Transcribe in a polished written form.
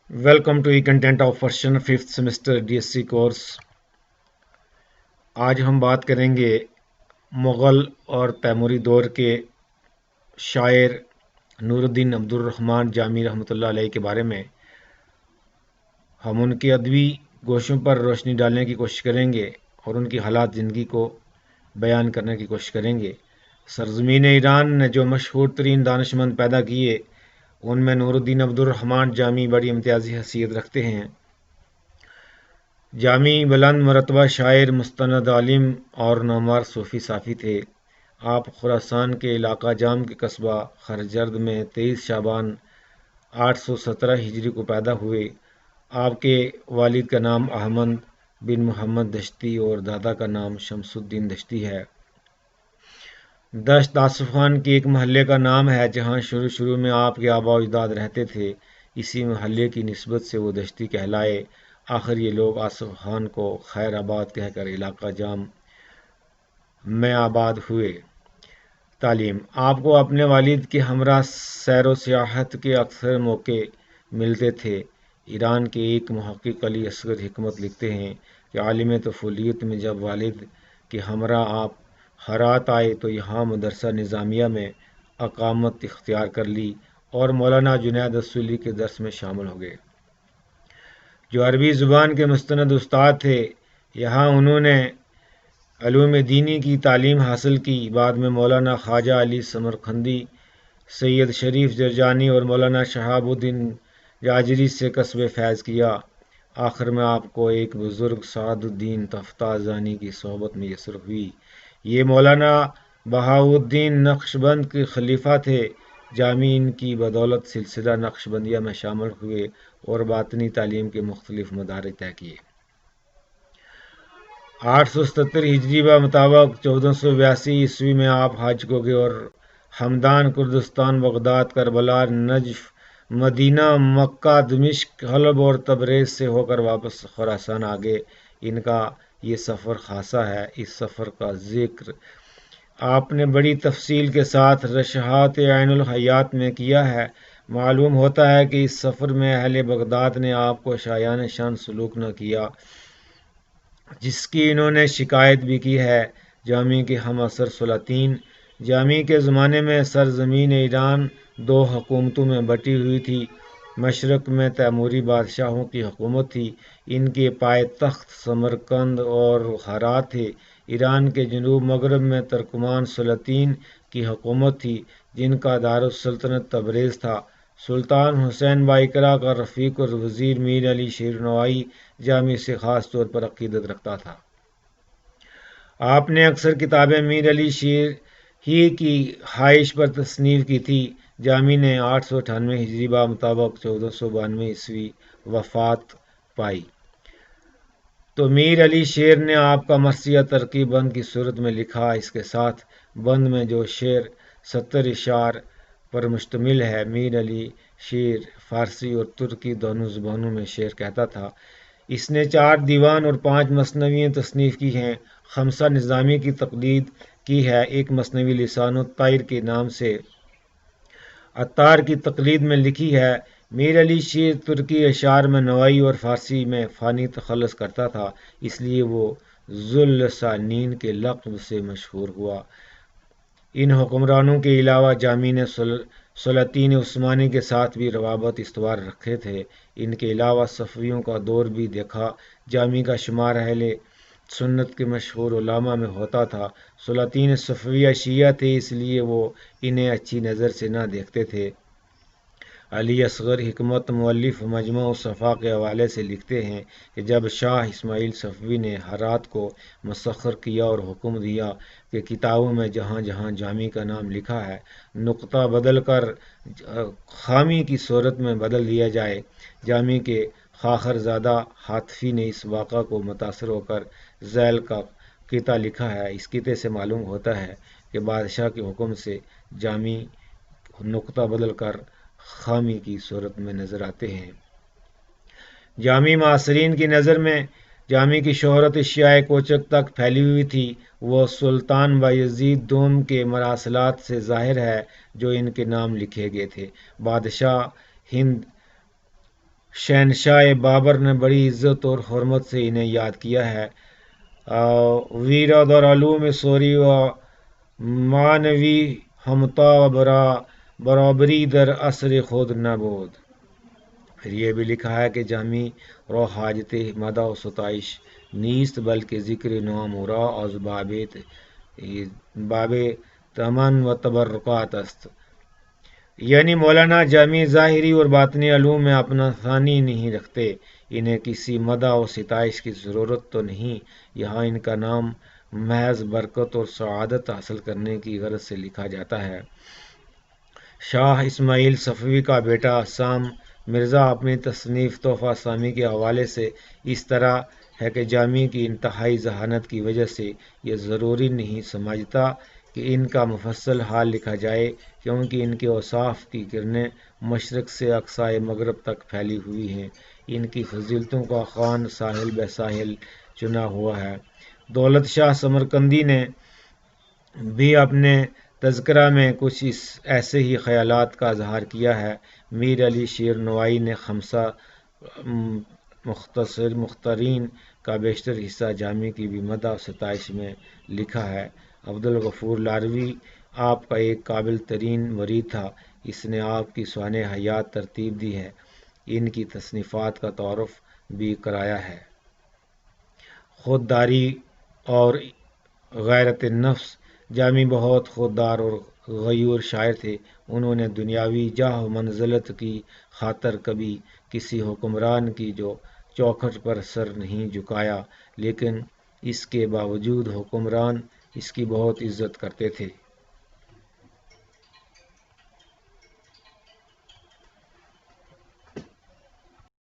Welcome to e content of version 5th semester DSc course. आज हम बात करेंगे मुग़ल और तैमूरी दौर के शायर नूरुद्दीन अब्दुल रहमान जामी रहमतुल्लाह अलैह के बारे में। हम उनके अदबी गोशों पर रोशनी डालने की कोशिश करेंगे और उनकी हालात ज़िंदगी को बयान करने की कोशिश करेंगे। सरज़मीन ईरान ने जो मशहूर तरीन दानिशमंद पैदा किए उनमें नूरुद्दीन अब्दुल रहमान जामी बड़ी इम्तियाज़ी हैसियत रखते हैं। जामी बुलंद मरतबा शायर, मुस्तनद आलिम और नामवर सूफ़ी साफ़ी थे। आप खुरासान के इलाका जाम के कस्बा खरजर्द में 23 शाबान 817 हिजरी को पैदा हुए। आपके वालिद का नाम अहमद बिन मोहम्मद दश्ती और दादा का नाम शमसुद्दीन दश्ती है। दश्त आसिफ खान के एक महल्ले का नाम है जहाँ शुरू में आपके आबा अजदाद रहते थे। इसी महल्ले की निस्बत से वो दश्ती कहलाए। आखिर ये लोग आसिफ खान को खैर आबाद कहकर इलाका जाम में आबाद हुए। तालीम। आपको अपने वालिद के हमरा सैर व सियाहत के अक्सर मौके मिलते थे। ईरान के एक मुहक्किक अली असगर हिकमत लिखते हैं कि आलिम तफूलियत में जब वालिद के हमरा आप हरात आए तो यहाँ मदरसा निज़ामिया में अकामत इख्तियार कर ली और मौलाना जुनैद अस्सूली के दर्स में शामिल हो गए, जो अरबी ज़ुबान के मुस्तनद उस्ताद थे। यहाँ उन्होंने अलूम दीनी की तालीम हासिल की। बाद में मौलाना ख्वाजा अली समरखंदी, सैयद शरीफ जरजानी और मौलाना शहाबुद्दीन जाजरी से कसब फैज़ किया। आखिर में आपको एक बुज़ुर्ग सादुद्दीन तफ्ताज़ानी की सोहबत मैसर हुई। ये मौलाना बहाउद्दीन नक्शबंद के खलीफा थे। जामी इनकी बदौलत सिलसिला नक्शबंदिया में शामिल हुए और बातनी तालीम के मुख्तलिफ मदारिज तय किए। 877 हिजरी व मुताबिक 1482 ईस्वी में आप हज को गए और Hamadan, Kurdistan, Baghdad, Karbala, Najaf, Medina, Mecca, Dimashq, Halab और तबरेज़ से होकर वापस खुरासान आ गए। इनका ये सफ़र खासा है। इस सफ़र का ज़िक्र आपने बड़ी तफसील के साथ रशहात ऐनुल हयात में किया है। मालूम होता है कि इस सफ़र में अहले बगदाद ने आपको शायान शान सलूक न किया, जिसकी इन्होंने शिकायत भी की है। जामी के हम असर सलातीन। जामी के ज़माने में सरज़मीन ईरान दो हुकूमतों में बटी हुई थी। मशरक़ में तैमूरी बादशाहों की हुकूमत थी। इनके पायतख्त समरकंद और हरात थे। ईरान के जनूब मगरब में तुर्कमान सलातीन की हुकूमत थी, जिनका दारुस्सल्तनत तबरेज़ था। सुल्तान हुसैन बाइकरा का रफ़ीक और वज़ीर मीर अली शेर नवाई जामी से ख़ास तौर पर अक़ीदत रखता था। आपने अक्सर किताबें मीर अली शेर ही की ख्वाहिश पर तसनीफ़ की थी। जामी ने 898 हिजरी बा मुताबिक 1492 ईस्वी वफ़ात पाई। तो मीर अली शेर ने आपका मरसिया तरकीब बंद की सूरत में लिखा। इसके साथ बंद में जो शेर 70 इशार पर मुश्तमिल है। मीर अली शेर फ़ारसी और तुर्की दोनों ज़ुबानों में शेर कहता था। इसने 4 दीवान और 5 मसनवियाँ तसनीफ़ की हैं। खमसा निज़ामी की तक़लीद की है। एक मसनवी लिसानुत तैर के नाम से अत्तार की तक़लीद में लिखी है। मीर अली शेर तुर्की अशार में नवाई और फ़ारसी में फ़ानी तखल्लुस करता था, इसलिए वो ज़ुल-लसानीन के लक़ब से मशहूर हुआ। इन हुक्मरानों के अलावा जामी ने सलातीन उस्मानी के साथ भी रवाबत इस्तवार रखे थे। इनके अलावा सफ़वियों का दौर भी देखा। जामी का शुमार अहले सुन्नत के मशहूर उलमा में होता था। सलातीन सफ़विया शिया थे, इसलिए वो इन्हें अच्छी नज़र से न देखते थे। अली असगर हिकमत मुअल्लिफ़ मजमू सफ़ा के हवाले से लिखते हैं कि जब शाह इस्माइल सफ़वी ने हरात को मुसख्खर किया और हुक्म दिया कि किताबों में जहाँ जहाँ जामी का नाम लिखा है नुक्ता बदल कर खामी की सूरत में बदल दिया जाए। जामी के खाखरज़ादा हातफ़ी ने इस वाक़ा को मुतासर होकर ज़ैल का किता लिखा है। इस किते से मालूम होता है कि बादशाह के हुक्म से जामी नुक्ता बदल कर खामी की सूरत में नज़र आते हैं। जामी मासरीन की नज़र में जामी की शोहरत एशियाए कोचक तक फैली हुई थी। वह सुल्तान बायज़ीद दोम के मरासलात से ज़ाहिर है जो इनके नाम लिखे गए थे। बादशाह हिंद شہنشاہ بابر نے بڑی عزت اور حرمت سے انہیں یاد کیا ہے۔ ویرا در علوم سوری و مانوی ہمتا برابری در عصر خود نبود۔ پھر یہ بھی لکھا ہے کہ جامی رو حاجت مدح و ستائش نیست بلکہ ذکر نام را از باب تمن و تبرکات است۔ یعنی مولانا جامی ظاہری اور باطنی علوم میں اپنا ثانی نہیں رکھتے، انہیں کسی مدح و ستائش کی ضرورت تو نہیں، یہاں ان کا نام محض برکت اور سعادت حاصل کرنے کی غرض سے لکھا جاتا ہے۔ شاہ اسماعیل صفوی کا بیٹا سام مرزا اپنی تصنیف تحفہ سامی کے حوالے سے اس طرح ہے کہ جامی کی انتہائی ذہانت کی وجہ سے یہ ضروری نہیں سمجھتا کہ ان کا مفصل حال لکھا جائے، کیونکہ ان کے اوصاف کی کرنیں مشرق سے اقصائے مغرب تک پھیلی ہوئی ہیں۔ ان کی فضیلتوں کا خوان ساحل بہ ساحل چنا ہوا ہے۔ دولت شاہ سمرقندی نے بھی اپنے تذکرہ میں کچھ ایسے ہی خیالات کا اظہار کیا ہے۔ میر علی شیر نوائی نے خمسہ مخترین کا بیشتر حصہ جامی کی بھی مدح و ستائش میں لکھا ہے۔ عبدالغفور لاروی آپ کا ایک قابل ترین مرید تھا، اس نے آپ کی سوانح حیات ترتیب دی ہے، ان کی تصنیفات کا تعارف بھی کرایا ہے۔ خودداری اور غیرت نفس جامی بہت خوددار اور غیور شاعر تھے۔ انہوں نے دنیاوی جاہ و منزلت کی خاطر کبھی کسی حکمران کی جو چوکھٹ پر سر نہیں جھکایا، لیکن اس کے باوجود حکمران اس کی بہت عزت کرتے تھے۔